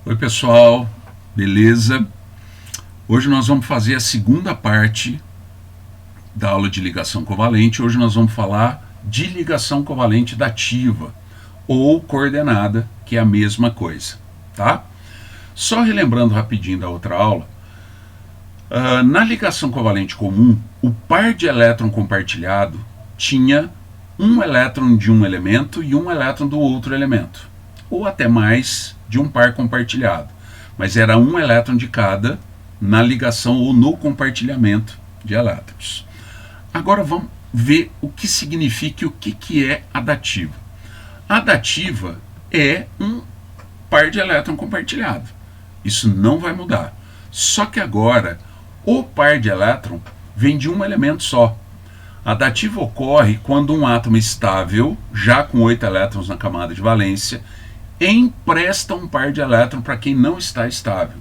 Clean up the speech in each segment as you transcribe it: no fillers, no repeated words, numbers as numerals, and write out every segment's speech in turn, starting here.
Oi pessoal, beleza? Hoje nós vamos fazer a segunda parte da aula de ligação covalente. Hoje nós vamos falar de ligação covalente dativa ou coordenada, que é a mesma coisa, tá? Só relembrando rapidinho da outra aula, na ligação covalente comum, o par de elétron compartilhado tinha um elétron de um elemento e um elétron do outro elemento, ou até mais de um par compartilhado, mas era um elétron de cada na ligação ou no compartilhamento de elétrons. Agora vamos ver o que significa e o que é a dativa. A dativa é um par de elétron compartilhado. Isso não vai mudar. Só que agora o par de elétron vem de um elemento só. A dativa ocorre quando um átomo estável, já com 8 elétrons na camada de valência, empresta um par de elétrons para quem não está estável.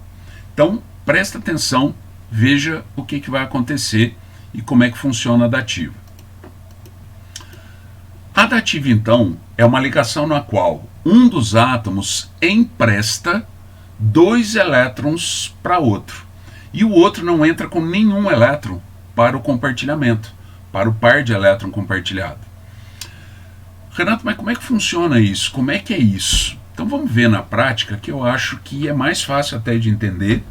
Então, presta atenção, veja o que vai acontecer e como é que funciona a dativa. A dativa, então, é uma ligação na qual um dos átomos empresta 2 elétrons para outro, e o outro não entra com nenhum elétron para o compartilhamento, para o par de elétron compartilhado. Renato, mas como é que funciona isso? Como é que é isso? Então vamos ver na prática, que eu acho que é mais fácil até de entender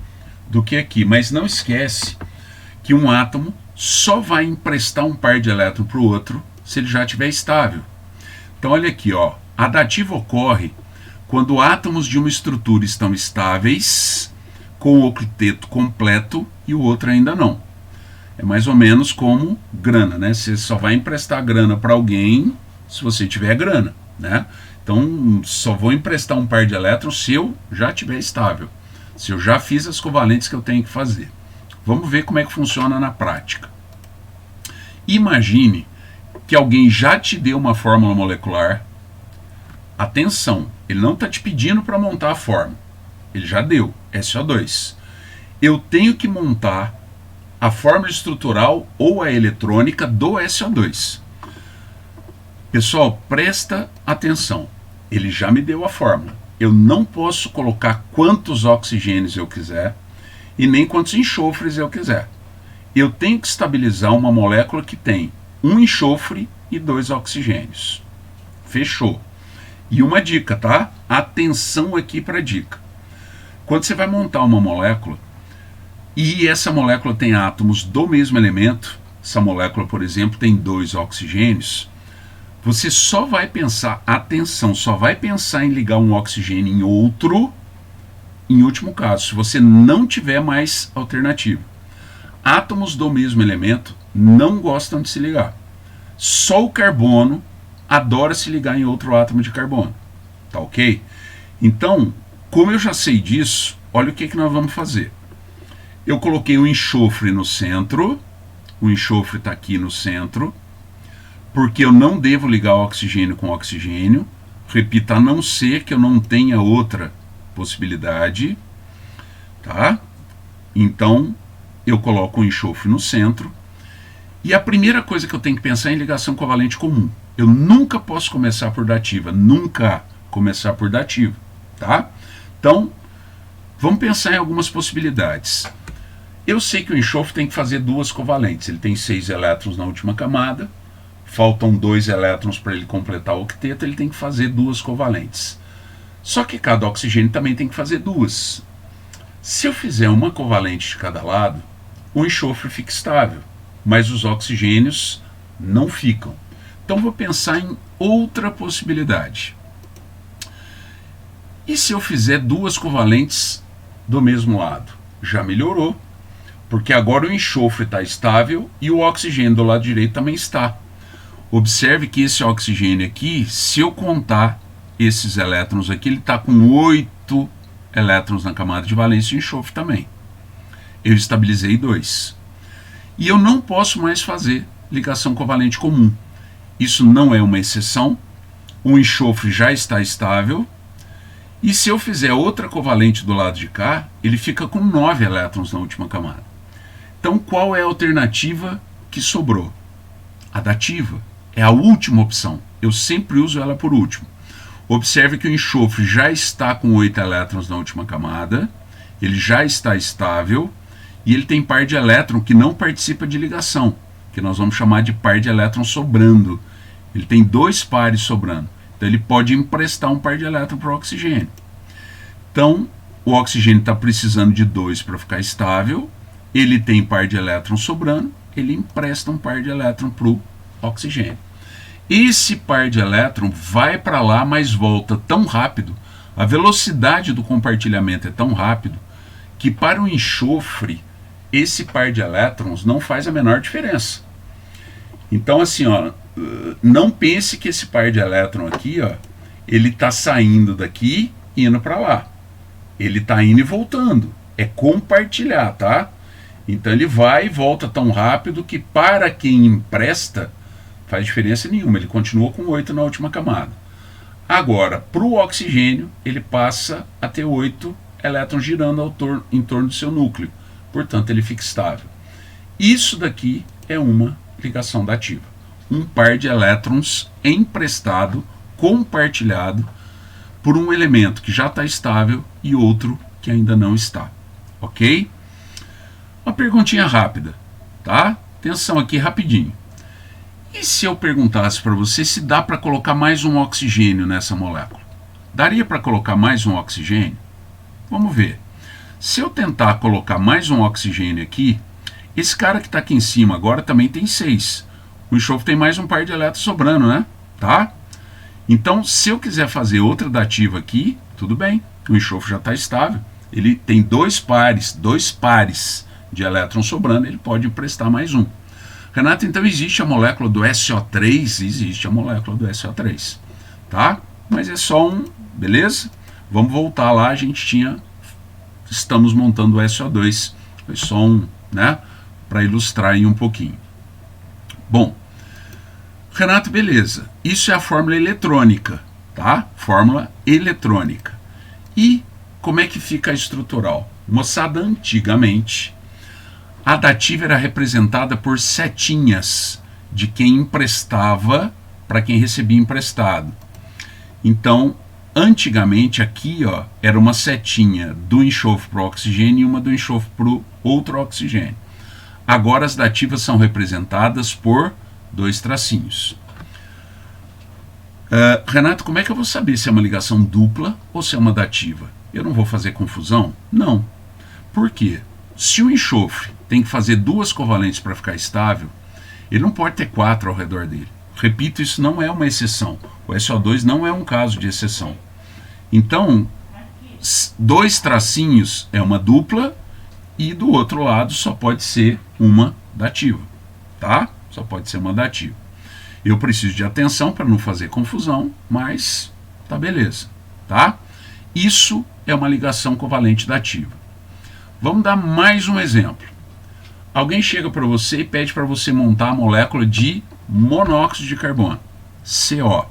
do que aqui. Mas não esquece que um átomo só vai emprestar um par de elétrons para o outro se ele já estiver estável. Então olha aqui, ó, a dativa ocorre quando átomos de uma estrutura estão estáveis, com o octeto completo e o outro ainda não. É mais ou menos como grana, né? Você só vai emprestar grana para alguém se você tiver grana, né? Então, só vou emprestar um par de elétrons se eu já estiver estável, se eu já fiz as covalentes que eu tenho que fazer. Vamos ver como é que funciona na prática. Imagine que alguém já te deu uma fórmula molecular. Atenção, ele não está te pedindo para montar a fórmula. Ele já deu, SO2. Eu tenho que montar a fórmula estrutural ou a eletrônica do SO2. Pessoal, presta atenção. Ele já me deu a fórmula. Eu não posso colocar quantos oxigênios eu quiser e nem quantos enxofres eu quiser. Eu tenho que estabilizar uma molécula que tem um enxofre e 2 oxigênios. Fechou. E uma dica, tá? Atenção aqui para a dica. Quando você vai montar uma molécula e essa molécula tem átomos do mesmo elemento, essa molécula, por exemplo, tem 2 oxigênios, você só vai pensar, atenção, só vai pensar em ligar um oxigênio em outro, em último caso, se você não tiver mais alternativa. Átomos do mesmo elemento não gostam de se ligar. Só o carbono adora se ligar em outro átomo de carbono. Tá ok? Então, como eu já sei disso, olha o que nós vamos fazer. Eu coloquei o enxofre no centro, o enxofre está aqui no centro, porque eu não devo ligar oxigênio com oxigênio. Repito, a não ser que eu não tenha outra possibilidade, tá? Então, eu coloco o enxofre no centro. E a primeira coisa que eu tenho que pensar é em ligação covalente comum. Eu nunca posso começar por dativa, nunca começar por dativa, tá? Então, vamos pensar em algumas possibilidades. Eu sei que o enxofre tem que fazer 2 covalentes. Ele tem 6 elétrons na última camada, faltam 2 elétrons para ele completar o octeto, ele tem que fazer 2 covalentes. Só que cada oxigênio também tem que fazer 2. Se eu fizer uma covalente de cada lado, o enxofre fica estável, mas os oxigênios não ficam. Então vou pensar em outra possibilidade. E se eu fizer 2 covalentes do mesmo lado? Já melhorou, porque agora o enxofre está estável e o oxigênio do lado direito também está. Observe que esse oxigênio aqui, se eu contar esses elétrons aqui, ele está com 8 elétrons na camada de valência e enxofre também. Eu estabilizei 2. E eu não posso mais fazer ligação covalente comum. Isso não é uma exceção. O enxofre já está estável. E se eu fizer outra covalente do lado de cá, ele fica com 9 elétrons na última camada. Então, qual é a alternativa que sobrou? A dativa. É a última opção. Eu sempre uso ela por último. Observe que o enxofre já está com 8 elétrons na última camada, ele já está estável, e ele tem par de elétron que não participa de ligação, que nós vamos chamar de par de elétrons sobrando. Ele tem 2 pares sobrando, então ele pode emprestar um par de elétron para o oxigênio. Então, o oxigênio está precisando de 2 para ficar estável, ele tem par de elétrons sobrando, ele empresta um par de elétron para o oxigênio. Esse par de elétron vai para lá, mas volta tão rápido, a velocidade do compartilhamento é tão rápido, que para o enxofre, esse par de elétrons não faz a menor diferença. Então, assim, ó, não pense que esse par de elétron aqui, ó, ele está saindo daqui e indo para lá. Ele está indo e voltando. É compartilhar, tá? Então ele vai e volta tão rápido que para quem empresta faz diferença nenhuma. Ele continua com 8 na última camada. Agora, para o oxigênio, ele passa a ter 8 elétrons girando em torno do seu núcleo. Portanto, ele fica estável. Isso daqui é uma ligação dativa. Um par de elétrons emprestado, compartilhado, por um elemento que já está estável e outro que ainda não está. Ok? Uma perguntinha rápida, tá? Atenção aqui rapidinho. E se eu perguntasse para você se dá para colocar mais um oxigênio nessa molécula? Daria para colocar mais um oxigênio? Vamos ver. Se eu tentar colocar mais um oxigênio aqui, esse cara que está aqui em cima agora também tem 6. O enxofre tem mais um par de elétrons sobrando, né? Tá? Então, se eu quiser fazer outra dativa aqui, tudo bem. O enxofre já está estável. Ele tem 2 pares de elétrons sobrando, ele pode emprestar mais um. Renato, então existe a molécula do SO3? Existe a molécula do SO3, tá? Mas é só um, beleza? Vamos voltar lá, estamos montando o SO2, foi só um, né? Para ilustrar aí um pouquinho. Bom, Renato, beleza, isso é a fórmula eletrônica, tá? Fórmula eletrônica. E como é que fica a estrutural? Moçada, antigamente, a dativa era representada por setinhas de quem emprestava para quem recebia emprestado. Então, antigamente aqui, ó, era uma setinha do enxofre para o oxigênio e uma do enxofre para o outro oxigênio. Agora as dativas são representadas por 2 tracinhos. Renato, como é que eu vou saber se é uma ligação dupla ou se é uma dativa? Eu não vou fazer confusão? Não. Por quê? Se o enxofre tem que fazer 2 covalentes para ficar estável, ele não pode ter 4 ao redor dele. Repito, isso não é uma exceção. O SO2 não é um caso de exceção. Então, 2 tracinhos é uma dupla e do outro lado só pode ser uma dativa, tá? Só pode ser uma dativa. Eu preciso de atenção para não fazer confusão, mas tá beleza, tá? Isso é uma ligação covalente dativa. Vamos dar mais um exemplo. Alguém chega para você e pede para você montar a molécula de monóxido de carbono, CO.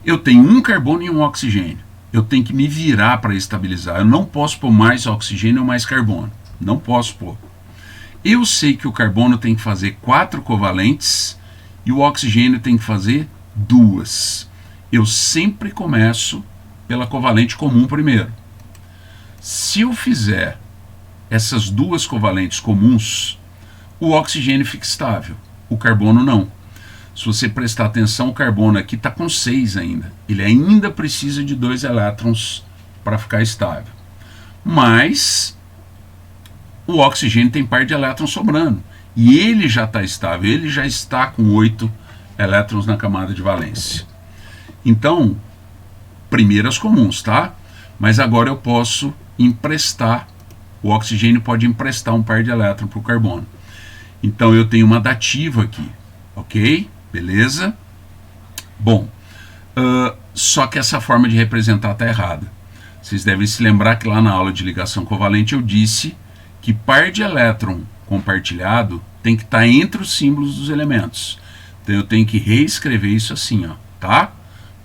Eu tenho um carbono e um oxigênio. Eu tenho que me virar para estabilizar. Eu não posso pôr mais oxigênio ou mais carbono. Não posso pôr. Eu sei que o carbono tem que fazer 4 covalentes e o oxigênio tem que fazer 2. Eu sempre começo pela covalente comum primeiro. Se eu fizer essas 2 covalentes comuns, o oxigênio fica estável, o carbono não. Se você prestar atenção, o carbono aqui está com 6 ainda. Ele ainda precisa de 2 elétrons para ficar estável. Mas o oxigênio tem par de elétrons sobrando. E ele já está estável, ele já está com 8 elétrons na camada de valência. Então, primeiro as comuns, tá? Mas agora eu posso emprestar, o oxigênio pode emprestar um par de elétrons para o carbono. Então eu tenho uma dativa aqui, ok? Beleza? Bom, só que essa forma de representar está errada. Vocês devem se lembrar que lá na aula de ligação covalente eu disse que par de elétron compartilhado tem que estar entre os símbolos dos elementos. Então eu tenho que reescrever isso assim, ó, tá?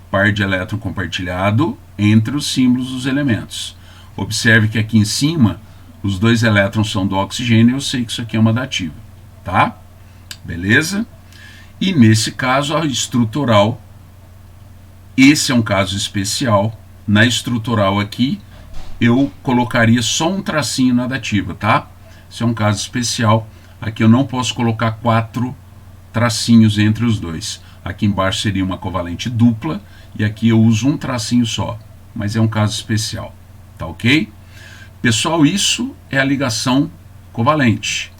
Par de elétron compartilhado entre os símbolos dos elementos. Observe que aqui em cima os 2 elétrons são do oxigênio, eu sei que isso aqui é uma dativa, tá? Beleza? E nesse caso a estrutural Esse é um caso especial. Na estrutural aqui, eu colocaria só um tracinho na dativa, tá? Esse é um caso especial. Aqui eu não posso colocar 4 tracinhos entre os dois. Aqui embaixo seria uma covalente dupla e aqui eu uso um tracinho só, mas é um caso especial, tá ok? Pessoal, isso é a ligação covalente.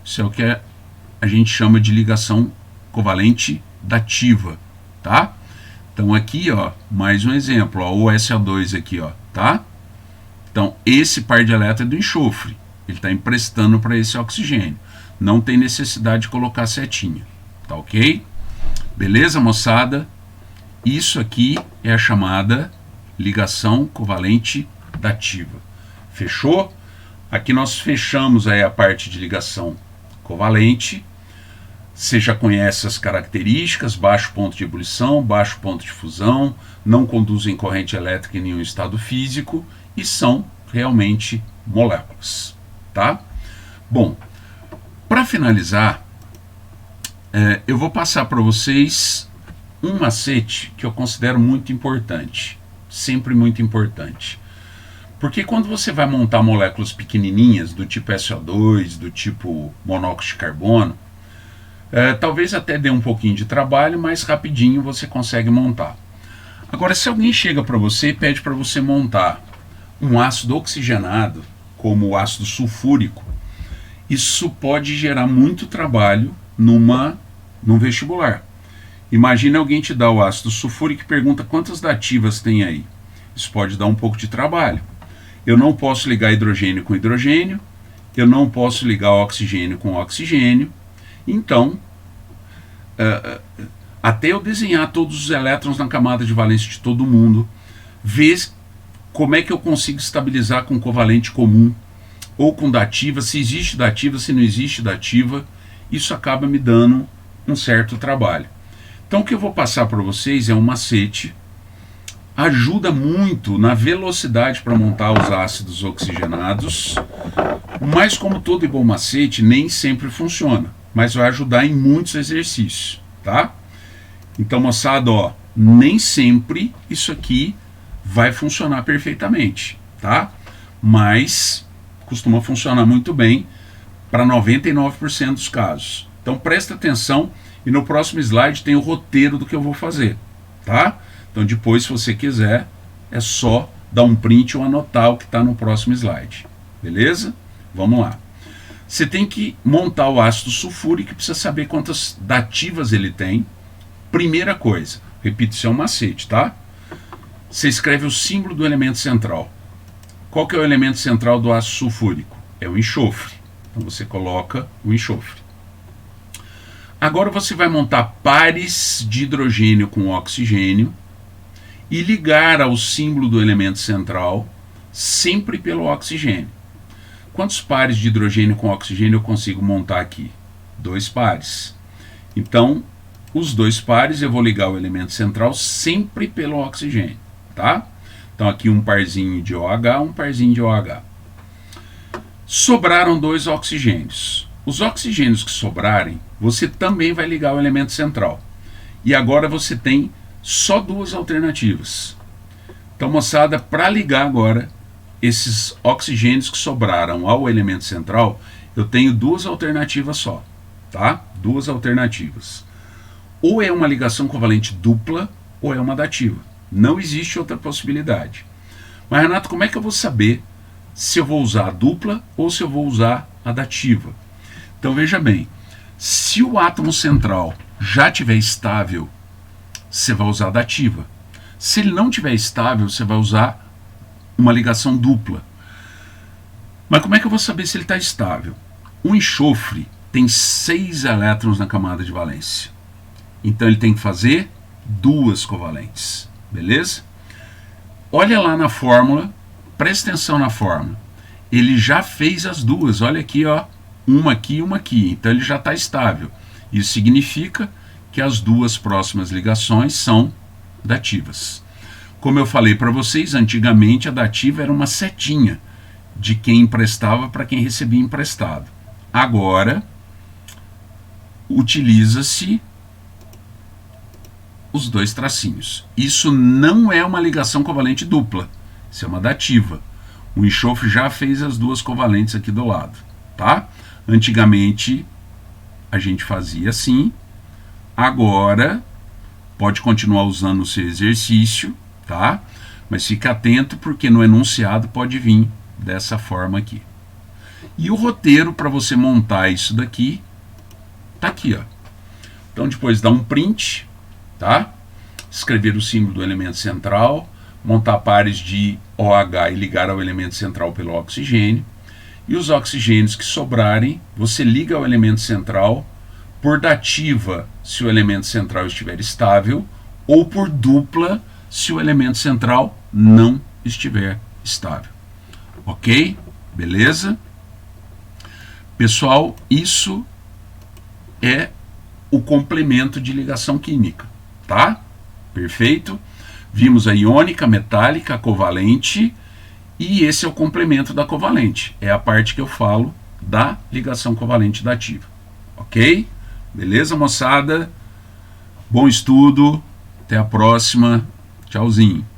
Isso é o que a gente chama de ligação covalente dativa, tá? Então aqui, ó, mais um exemplo, ó, o SO2 aqui, ó, tá? Então esse par de elétrons é do enxofre, ele está emprestando para esse oxigênio. Não tem necessidade de colocar setinha, tá ok? Beleza, moçada? Isso aqui é a chamada ligação covalente dativa. Fechou? Aqui nós fechamos aí a parte de ligação covalente. Você já conhece as características: baixo ponto de ebulição, baixo ponto de fusão, não conduzem corrente elétrica em nenhum estado físico e são realmente moléculas, tá? Bom, para finalizar, eu vou passar para vocês um macete que eu considero muito importante, sempre muito importante. Porque quando você vai montar moléculas pequenininhas, do tipo SO2, do tipo monóxido de carbono, talvez até dê um pouquinho de trabalho, mas rapidinho você consegue montar. Agora, se alguém chega para você e pede para você montar um ácido oxigenado, como o ácido sulfúrico, isso pode gerar muito trabalho num vestibular. Imagina alguém te dar o ácido sulfúrico e pergunta quantas dativas tem aí. Isso pode dar um pouco de trabalho. Eu não posso ligar hidrogênio com hidrogênio, eu não posso ligar oxigênio com oxigênio. Então, até eu desenhar todos os elétrons na camada de valência de todo mundo, ver como é que eu consigo estabilizar com covalente comum, ou com dativa, se existe dativa, se não existe dativa, isso acaba me dando um certo trabalho. Então o que eu vou passar para vocês é um macete, ajuda muito na velocidade para montar os ácidos oxigenados, mas como todo bom macete, nem sempre funciona, mas vai ajudar em muitos exercícios, tá? Então, moçada, ó, nem sempre isso aqui vai funcionar perfeitamente, tá? Mas costuma funcionar muito bem para 99% dos casos. Então presta atenção e no próximo slide tem o roteiro do que eu vou fazer, tá? Então depois, se você quiser, é só dar um print ou anotar o que está no próximo slide, beleza? Vamos lá. Você tem que montar o ácido sulfúrico e precisa saber quantas dativas ele tem. Primeira coisa, repito, isso é um macete, tá? Você escreve o símbolo do elemento central. Qual que é o elemento central do ácido sulfúrico? É o enxofre. Então você coloca o enxofre. Agora você vai montar pares de hidrogênio com oxigênio e ligar ao símbolo do elemento central sempre pelo oxigênio. Quantos pares de hidrogênio com oxigênio eu consigo montar aqui? 2 pares. Então, os 2 pares eu vou ligar o elemento central sempre pelo oxigênio, tá? Então aqui um parzinho de OH, um parzinho de OH. Sobraram 2 oxigênios. Os oxigênios que sobrarem, você também vai ligar o elemento central. E agora você tem só 2 alternativas. Então, moçada, para ligar agora esses oxigênios que sobraram ao elemento central, eu tenho 2 alternativas só, tá? 2 alternativas. Ou é uma ligação covalente dupla, ou é uma dativa. Não existe outra possibilidade. Mas, Renato, como é que eu vou saber se eu vou usar a dupla ou se eu vou usar a dativa? Então, veja bem, se o átomo central já estiver estável, você vai usar a dativa. Se ele não estiver estável, você vai usar uma ligação dupla. Mas como é que eu vou saber se ele está estável? O enxofre tem 6 elétrons na camada de valência. Então ele tem que fazer 2 covalentes. Beleza? Olha lá na fórmula, presta atenção na fórmula. Ele já fez as 2, olha aqui, ó, uma aqui e uma aqui. Então ele já está estável. Isso significa que as 2 próximas ligações são dativas. Como eu falei para vocês, antigamente a dativa era uma setinha de quem emprestava para quem recebia emprestado. Agora, utiliza-se os dois tracinhos. Isso não é uma ligação covalente dupla, isso é uma dativa. O enxofre já fez as duas covalentes aqui do lado, tá? Antigamente a gente fazia assim, agora pode continuar usando o seu exercício, tá? Mas fique atento porque no enunciado pode vir dessa forma aqui. E o roteiro para você montar isso daqui tá aqui, ó. Então depois dá um print, tá? Escrever o símbolo do elemento central, montar pares de OH e ligar ao elemento central pelo oxigênio. E os oxigênios que sobrarem, você liga ao elemento central por dativa se o elemento central estiver estável ou por dupla se o elemento central não estiver estável. Ok? Beleza? Pessoal, isso é o complemento de ligação química, tá? Perfeito? Vimos a iônica, metálica, a covalente, e esse é o complemento da covalente. É a parte que eu falo da ligação covalente dativa. Ok? Beleza, moçada? Bom estudo. Até a próxima. Tchauzinho.